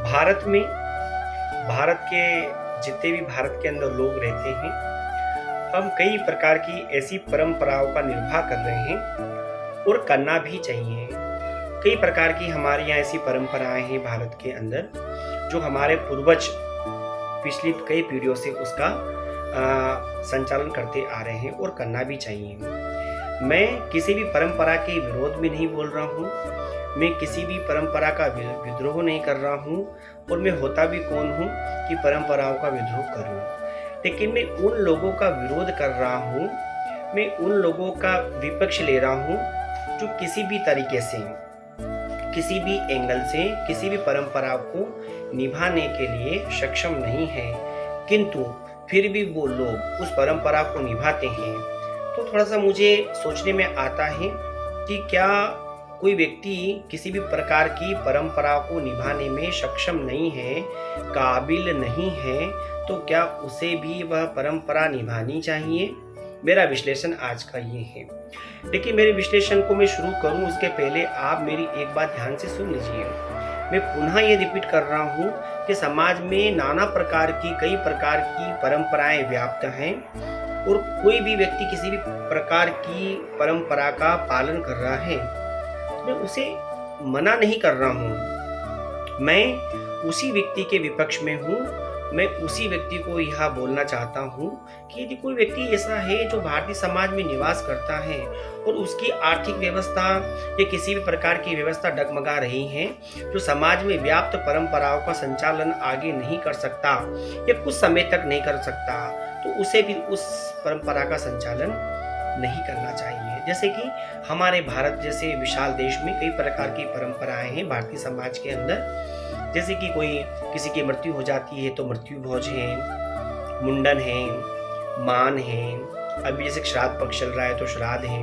भारत में भारत के जितने भी भारत के अंदर लोग रहते हैं, हम कई प्रकार की ऐसी परंपराओं का निर्वाह कर रहे हैं और करना भी चाहिए। कई प्रकार की हमारे यहाँ ऐसी परंपराएं हैं भारत के अंदर जो हमारे पूर्वज पिछली कई पीढ़ियों से उसका संचालन करते आ रहे हैं और करना भी चाहिए। मैं किसी भी परंपरा के विरोध में नहीं बोल रहा हूँ, मैं किसी भी परंपरा का विद्रोह नहीं कर रहा हूँ और मैं होता भी कौन हूँ कि परंपराओं का विद्रोह करूँ। लेकिन मैं उन लोगों का विरोध कर रहा हूँ, मैं उन लोगों का विपक्ष ले रहा हूँ जो किसी भी तरीके से, किसी भी एंगल से किसी भी परंपरा को निभाने के लिए सक्षम नहीं है, किंतु फिर भी वो लोग उस परंपरा को निभाते हैं। तो थोड़ा सा मुझे सोचने में आता है कि क्या कोई व्यक्ति किसी भी प्रकार की परंपरा को निभाने में सक्षम नहीं है, काबिल नहीं है, तो क्या उसे भी वह परंपरा निभानी चाहिए? मेरा विश्लेषण आज का ये है। लेकिन मेरे विश्लेषण को मैं शुरू करूं उसके पहले आप मेरी एक बात ध्यान से सुन लीजिए। मैं पुनः ये रिपीट कर रहा हूं कि समाज में नाना प्रकार की कई प्रकार की परंपराएं व्याप्त हैं और कोई भी व्यक्ति किसी भी प्रकार की परंपरा का पालन कर रहा है, मैं उसे मना नहीं कर रहा हूँ। मैं उसी व्यक्ति के विपक्ष में हूँ। मैं उसी व्यक्ति को यह बोलना चाहता हूँ कि यदि कोई व्यक्ति ऐसा है जो भारतीय समाज में निवास करता है और उसकी आर्थिक व्यवस्था या किसी भी प्रकार की व्यवस्था डगमगा रही है, जो समाज में व्याप्त परंपराओं का संचालन आगे नहीं कर सकता या कुछ समय तक नहीं कर सकता, तो उसे भी उस परंपरा का संचालन नहीं करना चाहिए। जैसे कि हमारे भारत जैसे विशाल देश में कई प्रकार की परंपराएं हैं भारतीय समाज के अंदर। जैसे कि कोई किसी की मृत्यु हो जाती है तो मृत्यु भोज है, मुंडन है, मान है, अभी जैसे श्राद्ध पक्ष चल रहा है तो श्राद्ध है।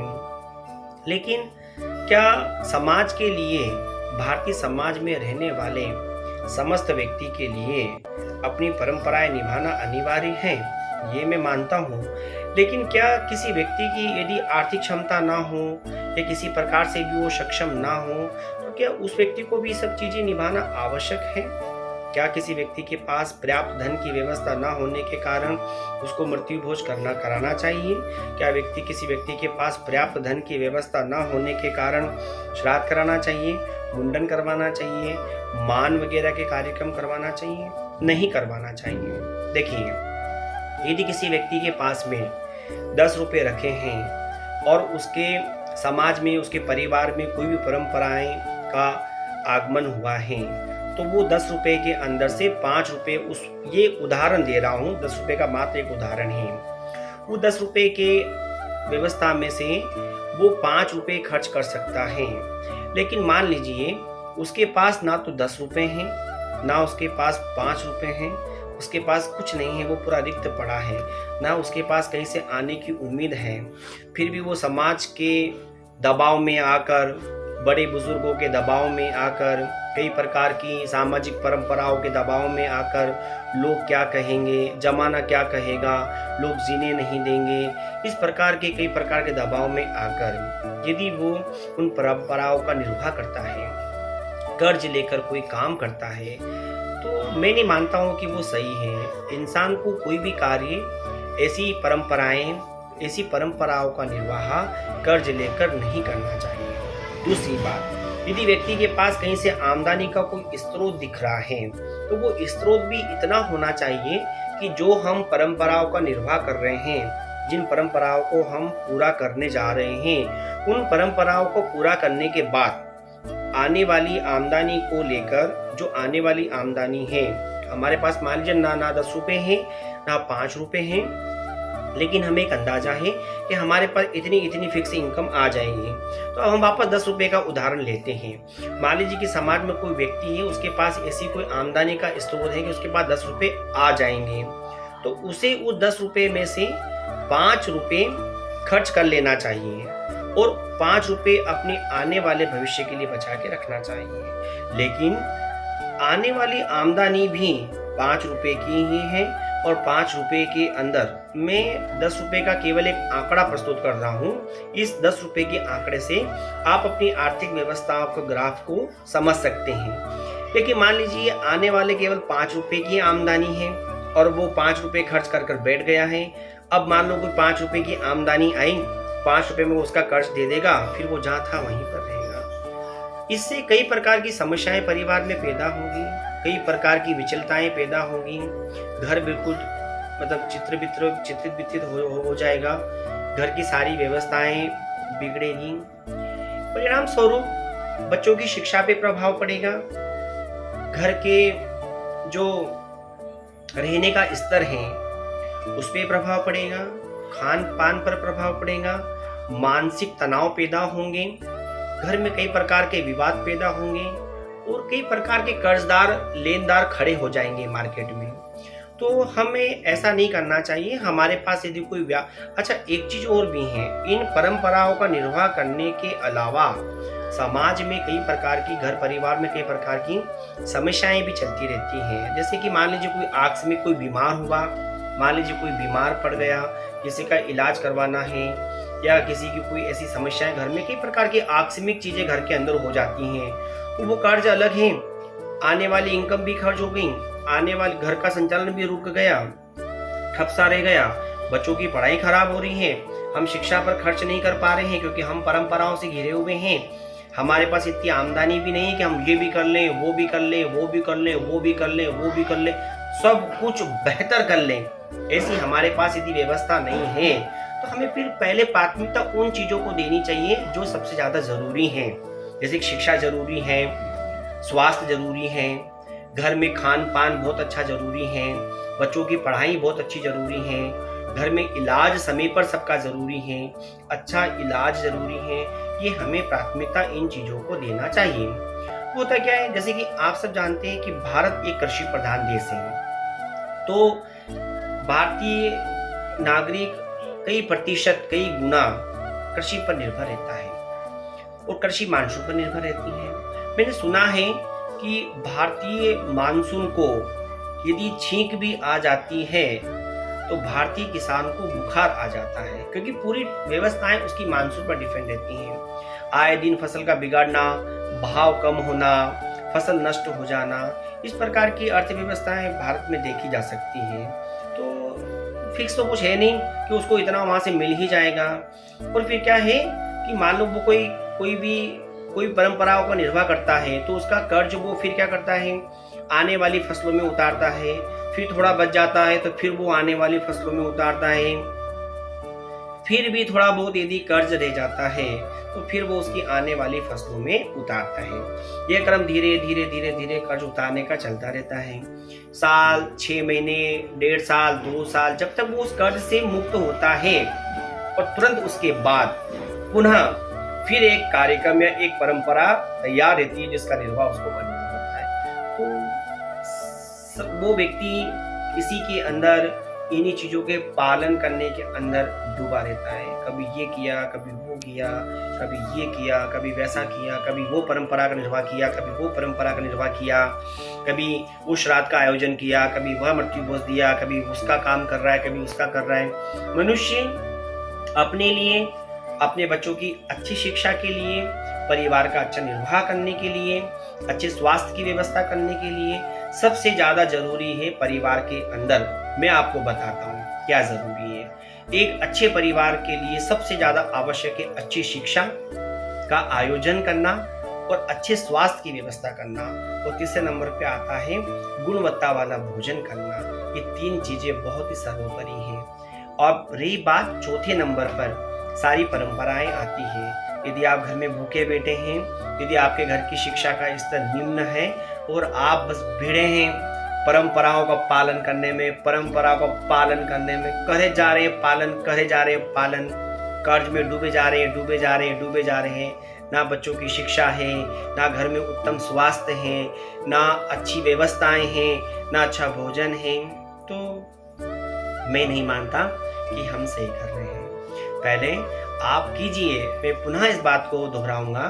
लेकिन क्या समाज के लिए, भारतीय समाज में रहने वाले समस्त व्यक्ति के लिए अपनी परंपराएं निभाना अनिवार्य है? ये मैं मानता हूँ। लेकिन क्या किसी व्यक्ति की यदि आर्थिक क्षमता ना हो या किसी प्रकार से भी वो सक्षम ना हो, तो क्या उस व्यक्ति को भी सब चीजें निभाना आवश्यक है? क्या किसी व्यक्ति के पास पर्याप्त धन की व्यवस्था ना होने के कारण उसको मृत्यु भोज कराना चाहिए? क्या किसी व्यक्ति के पास पर्याप्त धन की व्यवस्था ना होने के कारण श्राद्ध कराना चाहिए, मुंडन करवाना चाहिए, मान वगैरह के कार्यक्रम करवाना चाहिए? नहीं करवाना चाहिए। देखिए, यदि किसी व्यक्ति के पास में 10 रुपये रखे हैं और उसके समाज में, उसके परिवार में कोई भी परंपराएं का आगमन हुआ है, तो वो 10 रुपये के अंदर से 5 रुपये, ये उदाहरण दे रहा हूँ, 10 रुपये का मात्र एक उदाहरण है, वो 10 रुपये के व्यवस्था में से वो 5 रुपये खर्च कर सकता है। लेकिन मान लीजिए उसके पास ना तो 10 रुपये हैं, ना उसके पास 5 रुपये हैं, उसके पास कुछ नहीं है, वो पूरा रिक्त पड़ा है, ना उसके पास कहीं से आने की उम्मीद है। फिर भी वो समाज के दबाव में आकर, बड़े बुजुर्गों के दबाव में आकर, कई प्रकार की सामाजिक परंपराओं के दबाव में आकर, लोग क्या कहेंगे, जमाना क्या कहेगा, लोग जीने नहीं देंगे, इस प्रकार के कई प्रकार के दबाव में आकर यदि वो उन परंपराओं का निर्वाह करता है, कर्ज लेकर कोई काम करता है, तो मैं नहीं मानता हूँ कि वो सही है। इंसान को कोई भी कार्य ऐसी परंपराओं का निर्वाह कर्ज लेकर नहीं करना चाहिए। दूसरी बात, यदि व्यक्ति के पास कहीं से आमदनी का कोई स्रोत दिख रहा है, तो वो स्रोत भी इतना होना चाहिए कि जो हम परंपराओं का निर्वाह कर रहे हैं, जिन परंपराओं को हम पूरा करने जा रहे हैं, उन परंपराओं को पूरा करने के बाद आने वाली आमदनी को लेकर, जो आने वाली आमदनी है, हमारे पास मान लीजिए ना 10 रुपये हैं, ना 5 रुपये हैं, लेकिन हमें एक अंदाजा है कि हमारे पास इतनी फिक्स इनकम आ जाएगी। तो अब हम वापस 10 रुपये का उदाहरण लेते हैं। मान लीजिए कि समाज में कोई व्यक्ति है, उसके पास ऐसी कोई आमदनी का स्रोत है कि उसके पास 10 रुपये आ जाएंगे, तो उसे उस 10 रुपये में से 5 रुपये खर्च कर लेना चाहिए और 5 रुपये अपने आने वाले भविष्य के लिए बचा के रखना चाहिए। लेकिन आने वाली आमदनी भी 5 रुपये की ही है और 5 रुपये के अंदर मैं 10 रुपये का केवल एक आंकड़ा प्रस्तुत कर रहा हूँ। इस 10 रुपये के आंकड़े से आप अपनी आर्थिक व्यवस्था के ग्राफ को समझ सकते हैं। लेकिन मान लीजिए आने वाले केवल 5 रुपए की आमदनी है और वो 5 रुपए खर्च कर कर बैठ गया है। अब मान लो कोई 5 रुपए की आमदनी आई, 5 रुपए में उसका कर्ज दे देगा, फिर वो जहाँ था वहीं पर रहेगा। इससे कई प्रकार की समस्याएं परिवार में पैदा होंगी, कई प्रकार की विचलताएं पैदा होंगी, घर बिल्कुल मतलब चित्रित वित्रित हो जाएगा, घर की सारी व्यवस्थाएं बिगड़ेगी। परिणाम स्वरूप बच्चों की शिक्षा पे प्रभाव पड़ेगा, घर के जो रहने का स्तर है उस पर प्रभाव पड़ेगा, खान पान पर प्रभाव पड़ेगा, मानसिक तनाव पैदा होंगे, घर में कई प्रकार के विवाद पैदा होंगे और कई प्रकार के कर्जदार लेनदार खड़े हो जाएंगे मार्केट में। तो हमें ऐसा नहीं करना चाहिए। हमारे पास यदि कोई अच्छा एक चीज और भी है, इन परंपराओं का निर्वाह करने के अलावा समाज में कई प्रकार की, घर परिवार में कई प्रकार की समस्याएं भी चलती रहती हैं। जैसे कि मान लीजिए कोई आकस्मिक कोई बीमार हुआ, मान लीजिए कोई बीमार पड़ गया, किसी का इलाज करवाना है या किसी की कोई ऐसी समस्याएं, घर में कई प्रकार की आकस्मिक चीजें घर के अंदर हो जाती हैं, तो वो कर्ज अलग है, आने वाली इनकम भी खर्च हो गई, आने वाले घर का संचालन भी रुक गया, ठप सा रह गया, बच्चों की पढ़ाई खराब हो रही है, हम शिक्षा पर खर्च नहीं कर पा रहे हैं क्योंकि हम परंपराओं से घिरे हुए हैं, हमारे पास इतनी आमदनी भी नहीं है कि हम ये भी कर लें, वो भी कर लें, वो भी कर लें, वो भी कर लें, वो भी कर लें, सब कुछ बेहतर कर लें। ऐसी हमारे पास यदि व्यवस्था नहीं है तो हमें फिर पहले प्राथमिकता उन चीजों को देनी चाहिए जो सबसे ज्यादा जरूरी हैं। जैसे शिक्षा जरूरी है, स्वास्थ्य जरूरी है, घर में खान पान बहुत अच्छा जरूरी है, बच्चों की पढ़ाई बहुत अच्छी जरूरी है, घर में इलाज समय पर सबका जरूरी है, अच्छा इलाज जरूरी है। ये हमें प्राथमिकता इन चीजों को देना चाहिए। होता क्या है, जैसे कि आप सब जानते हैं कि भारत एक कृषि प्रधान देश है, तो भारतीय नागरिक कई प्रतिशत, कई गुना कृषि पर निर्भर रहता है और कृषि मानसून पर निर्भर रहती है। मैंने सुना है कि भारतीय मानसून को यदि छींक भी आ जाती है तो भारतीय किसान को बुखार आ जाता है, क्योंकि पूरी व्यवस्थाएं उसकी मानसून पर डिपेंड रहती हैं। आए दिन फसल का बिगाड़ना, भाव कम होना, फसल नष्ट हो जाना, इस प्रकार की अर्थव्यवस्थाएं भारत में देखी जा सकती हैं। तो फिक्स तो कुछ है नहीं कि उसको इतना वहां से मिल ही जाएगा। और फिर क्या है कि मान लो वो कोई परंपराओं का निर्वाह करता है तो उसका कर्ज वो फिर क्या करता है, आने वाली फसलों में उतारता है, फिर थोड़ा बच जाता है तो फिर वो आने वाली फसलों में उतारता है, फिर भी थोड़ा बहुत यदि कर्ज रह जाता है तो फिर वो उसकी आने वाली फसलों में उतारता है। यह क्रम धीरे धीरे धीरे धीरे कर्ज उतारने का चलता रहता है। साल, 6 महीने, 1.5 साल, 2 साल, जब तक वो उस कर्ज से मुक्त होता है और तुरंत उसके बाद पुनः फिर एक कार्यक्रम या एक परंपरा तैयार रहती है जिसका निर्वाह उसको करना होता है। तो वो व्यक्ति किसी के अंदर इन्हीं चीजों के पालन करने के अंदर डूबा रहता है। कभी ये किया, कभी वो किया, कभी ये किया, कभी वैसा किया, कभी वो परंपरा का निर्वाह किया, कभी वो परंपरा का निर्वाह किया, कभी उस श्राद्ध का आयोजन किया, कभी वह मृत्यु भोज दिया, कभी उसका काम कर रहा है, कभी उसका कर रहा है। मनुष्य अपने लिए, अपने बच्चों की अच्छी शिक्षा के लिए, परिवार का अच्छा निर्वाह करने के लिए, अच्छे स्वास्थ्य की व्यवस्था करने के लिए सबसे ज्यादा जरूरी है परिवार के अंदर। मैं आपको बताता हूँ क्या जरूरी है। एक अच्छे परिवार के लिए सबसे ज्यादा आवश्यक है अच्छी शिक्षा का आयोजन करना और अच्छे स्वास्थ्य की व्यवस्था करना। और तीसरे नंबर पे आता है गुणवत्ता वाला भोजन करना। ये 3 चीजें बहुत ही सर्वोपरि हैं। और रही बात चौथे नंबर पर, सारी परंपराएं आती हैं। यदि आप घर में भूखे बैठे हैं, यदि आपके घर की शिक्षा का स्तर निम्न है और आप बस भिड़े हैं परंपराओं का पालन करने में, परंपराओं का पालन करने में, करे जा रहे हैं पालन, करे जा रहे हैं पालन, कर्ज में डूबे जा रहे हैं, डूबे जा रहे हैं, डूबे जा रहे हैं, ना बच्चों की शिक्षा है, ना घर में उत्तम स्वास्थ्य है, ना अच्छी व्यवस्थाएं हैं, ना अच्छा भोजन है, तो मैं नहीं मानता कि हम सही कर रहे हैं। पहले आप कीजिए, मैं पुनः इस बात को दोहराऊंगा,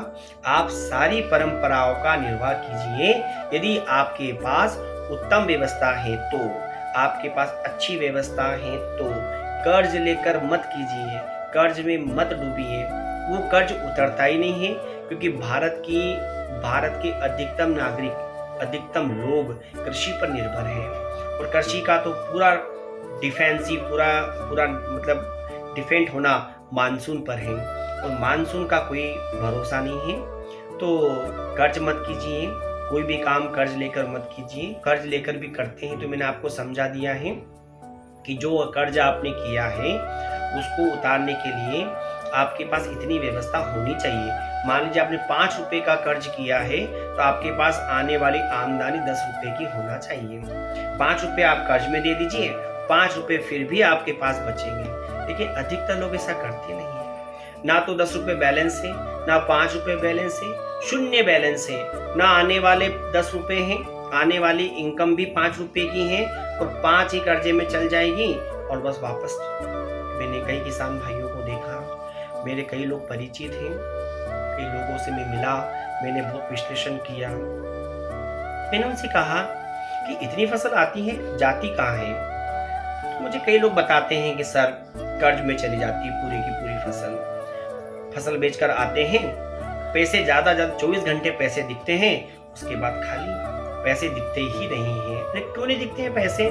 आप सारी परंपराओं का निर्वाह कीजिए। यदि आपके पास उत्तम व्यवस्था है तो, आपके पास अच्छी व्यवस्था है तो कर्ज लेकर मत कीजिए, कर्ज में मत डूबिए। वो कर्ज उतरता ही नहीं है, क्योंकि भारत के अधिकतम नागरिक अधिकतम लोग कृषि पर निर्भर हैं और कृषि का तो पूरा डिफेंसिव पूरा पूरा मतलब डिफेंड होना मानसून पर है और मानसून का कोई भरोसा नहीं है। तो कर्ज मत कीजिए, कोई भी काम कर्ज लेकर मत कीजिए। कर्ज लेकर भी करते हैं तो मैंने आपको समझा दिया है कि जो कर्ज आपने किया है उसको उतारने के लिए आपके पास इतनी व्यवस्था होनी चाहिए। मान लीजिए आपने 5 रुपए का कर्ज किया है तो आपके पास आने वाली आमदनी 10 रुपए की होना चाहिए। 5 रुपए आप कर्ज में दे दीजिए, 5 रुपए फिर भी आपके पास बचेंगे। लेकिन अधिकतर लोग ऐसा करते नहीं है। ना तो 10 रुपए बैलेंस है, ना 5 रुपए बैलेंस है, शून्य बैलेंस है। ना आने वाले 10 रुपए हैं, आने वाली इनकम भी 5 रुपए की है और 5 ही कर्जे में चल जाएगी और बस वापस। मैंने कई किसान भाइयों को देखा, मेरे कई लोग परिचित हैं, कई लोगों से मैं मिला, मैंने बहुत विश्लेषण किया। मैंने उनसे कहा कि इतनी फसल आती है, जाती कहाँ है? तो मुझे कई लोग बताते हैं कि सर कर्ज में चली जाती है पूरी की पूरी फसल बेचकर आते हैं, पैसे ज्यादा 24 घंटे पैसे दिखते हैं, उसके बाद खाली पैसे दिखते ही नहीं हैं। क्यों नहीं दिखते हैं पैसे?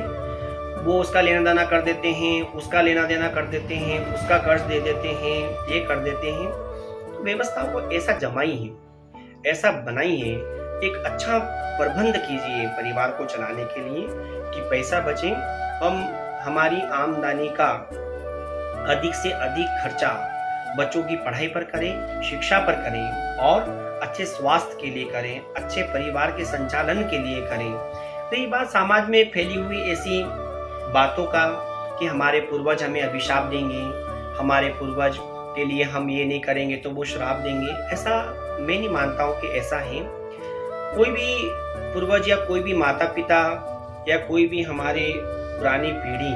वो उसका लेना देना कर देते हैं, उसका लेना देना कर देते हैं, उसका कर्ज दे देते हैं, ये कर देते हैं। तो व्यवस्थाओं को ऐसा जमाइए, ऐसा बनाइए, एक अच्छा प्रबंध कीजिए परिवार को चलाने के लिए कि पैसा बचे। हम हमारी आमदनी का अधिक से अधिक खर्चा बच्चों की पढ़ाई पर करें, शिक्षा पर करें और अच्छे स्वास्थ्य के लिए करें, अच्छे परिवार के संचालन के लिए करें। रही बात समाज में फैली हुई ऐसी बातों का कि हमारे पूर्वज हमें अभिशाप देंगे, हमारे पूर्वज के लिए हम ये नहीं करेंगे तो वो श्राप देंगे, ऐसा मैं नहीं मानता हूँ कि ऐसा है। कोई भी पूर्वज या कोई भी माता पिता या कोई भी हमारे पुरानी पीढ़ी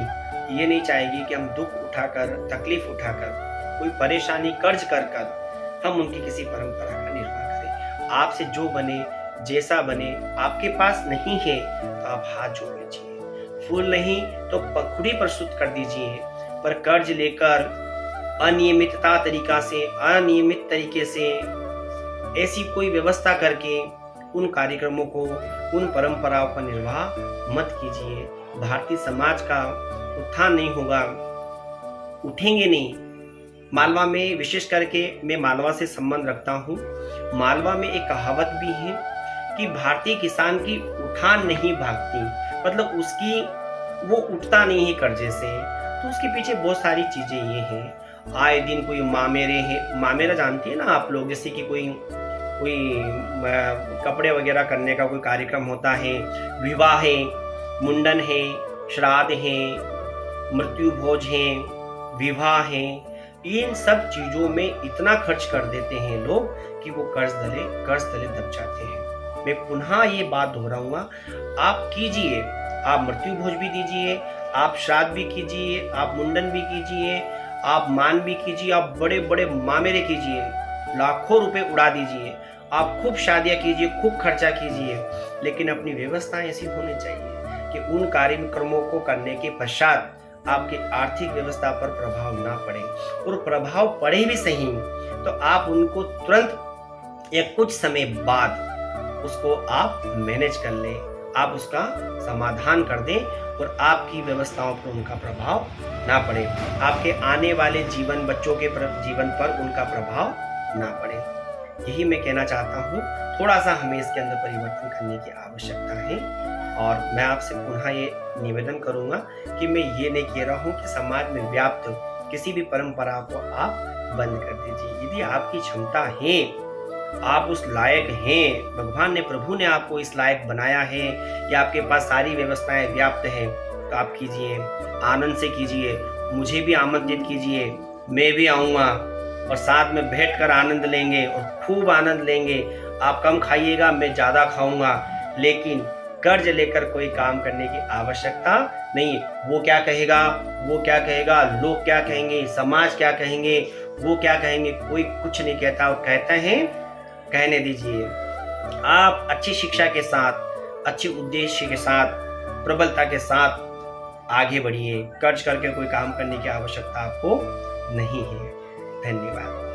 ये नहीं चाहेगी कि हम दुख उठाकर, तकलीफ उठाकर, कोई परेशानी कर्ज कर कर हम उनकी किसी परंपरा का निर्वाह करें। आपसे जो बने, जैसा बने, आपके पास नहीं है तो आप हाथ जोड़ लीजिए, फूल नहीं तो पखुड़ी प्रस्तुत कर दीजिए। पर कर्ज लेकर अनियमित तरीके से ऐसी कोई व्यवस्था करके उन कार्यक्रमों को, उन परंपराओं का निर्वाह मत कीजिए। भारतीय समाज का उत्थान नहीं होगा, उठेंगे नहीं। मालवा में विशेष करके मैं मालवा से संबंध रखता हूँ। मालवा में एक कहावत भी है कि भारतीय किसान की उठान नहीं भागती, मतलब उसकी वो उठता नहीं है कर्जे से। तो उसके पीछे बहुत सारी चीजें ये हैं। आए दिन कोई मामेरे है, मामेरा जानती है ना आप लोग, जैसे कि कोई कपड़े वगैरह करने का कोई कार्यक्रम होता है, विवाह है, मुंडन है, श्राद्ध है, मृत्यु भोज है, विवाह है, इन सब चीजों में इतना खर्च कर देते हैं लोग कि वो कर्ज तले दब जाते हैं। मैं पुनः ये बात दोहराऊंगा, आप कीजिए, आप मृत्यु भोज भी दीजिए, आप श्राद्ध भी कीजिए, आप मुंडन भी कीजिए, आप मान भी कीजिए, आप बड़े बड़े मामेरे कीजिए, लाखों रुपए उड़ा दीजिए, आप खूब शादियां कीजिए, खूब खर्चा कीजिए, लेकिन अपनी व्यवस्था ऐसी होनी चाहिए कि उन कार्यक्रमों को करने के पश्चात आपके आर्थिक व्यवस्था पर प्रभाव ना पड़े, और प्रभाव पड़े भी सही तो आप उनको तुरंत या कुछ समय बाद उसको आप मैनेज कर लें, आप उसका समाधान कर दें और आपकी व्यवस्थाओं पर उनका प्रभाव ना पड़े, आपके आने वाले जीवन, बच्चों के जीवन पर उनका प्रभाव ना पड़े। यही मैं कहना चाहता हूँ। थोड़ा सा हमें इसके अंदर परिवर्तन करने की आवश्यकता है और मैं आपसे पुनः ये निवेदन करूंगा कि मैं ये नहीं कह रहा हूँ कि समाज में व्याप्त किसी भी परंपरा को आप बंद कर दीजिए। यदि आपकी क्षमता है, आप उस लायक हैं, भगवान ने, प्रभु ने आपको इस लायक बनाया है या आपके पास सारी व्यवस्थाएं व्याप्त हैं, तो आप कीजिए, आनंद से कीजिए, मुझे भी आमंत्रित कीजिए, मैं भी आऊँगा और साथ में बैठकर आनंद लेंगे और खूब आनंद लेंगे। आप कम खाइएगा, मैं ज़्यादा खाऊंगा, लेकिन कर्ज लेकर कोई काम करने की आवश्यकता नहीं। वो क्या कहेगा, वो क्या कहेगा, लोग क्या कहेंगे, समाज क्या कहेंगे, वो क्या कहेंगे, कोई कुछ नहीं कहता। वो कहते हैं, कहने दीजिए। आप अच्छी शिक्षा के साथ, अच्छे उद्देश्य के साथ, प्रबलता के साथ आगे बढ़िए। कर्ज करके कोई काम करने की आवश्यकता आपको नहीं है। धन्यवाद।